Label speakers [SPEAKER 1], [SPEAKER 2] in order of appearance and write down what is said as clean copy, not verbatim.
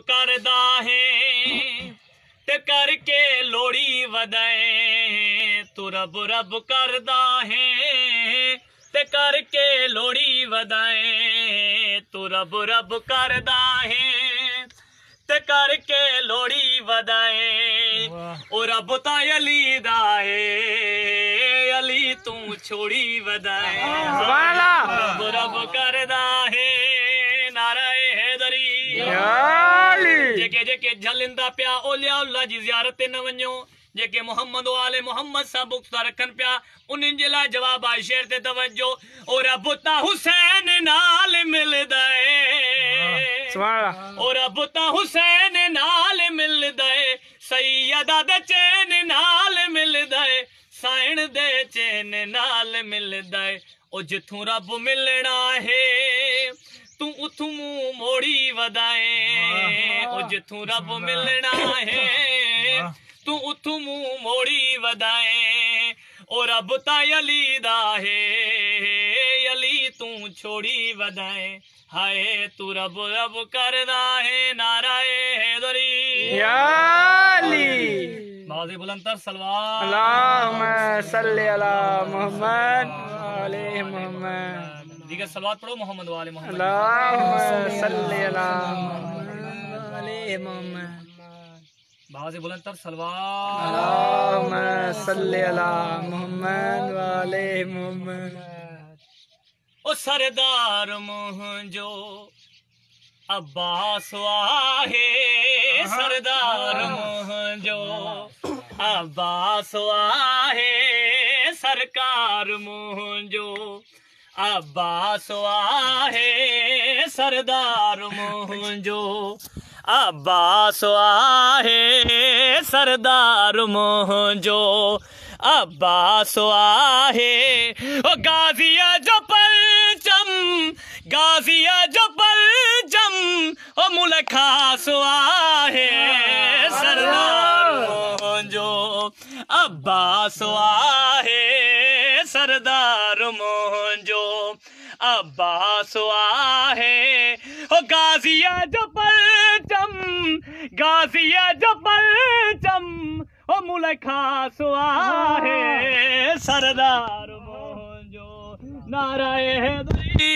[SPEAKER 1] करदा है ते करके लोड़ी वदाए तू रब रब करदा है ते करके लोड़ी वदाए तू रब रब करदा है ते करके लोड़ी वदाए ओ रब ता अली दा है अली तू छोड़ी वदाए रब रब करदा है नाराए हैदरी जेके जेके झलिंदा पिया औलिया अल्लाह जी ज़ियारत ते न वञो जेके मोहम्मद वाले मोहम्मद सा बुख्ता रखन पिया उन्हनि जे लाइ जवाब आहे शेर ते तवज्जो ओ रब ता हुसैन नाल मिलदा ओ रब ता हुसैन नाल मिलदा सैयदा दे चैन नाल मिलदा साइण दे चैन नाल मिलदा ओ जिथों रब मिलना है तू उथू मुंह मोड़ी वदाए ओ जिथू रब मिलना है तू उथू मुंह मोड़ी वदाए ओ रब ता अली दा है अली तू छोड़ी वदाए हाय तू रब रब करदा है नाराए हैदरी या अली बाज़े बुलंदतर सलवात
[SPEAKER 2] अल्लाहुम्मा सल्ली अला मुहम्मद वाले मुहम्मद
[SPEAKER 1] दीगर सलवात पढ़ो मोहम्मद वाले मोहम्मद
[SPEAKER 2] अल्लाहुम्मा सल्ली अला मुहम्मद वाले मुहम्मद
[SPEAKER 1] बाज़े बुलंदतर सलवात
[SPEAKER 2] अल्लाहुम्मा सल्ली अला मुहम्मद वाले मुहम्मद
[SPEAKER 1] ओ सरदार मुंहिंजो अब्बास आहे सरदार मुंहिंजो अब्बास आहे सरकार मुंहिंजो अब्बास आहे सरदार मुंहिंजो अब्बास आहे सरदार मुंहिंजो अब्बास आहे ओ गाज़िया जो परचम गाज़िया जो परचम ओ मुल्क खास आहे सरदार मुंहिंजो अब्बास आहे सरदार मुंहिंजो अब्बास आहे ओ गाज़िया जो परचम गाज़िया जो परचम ओ मुल्क खास आहे सरदार मुंहिंजो नाराए हैदरी।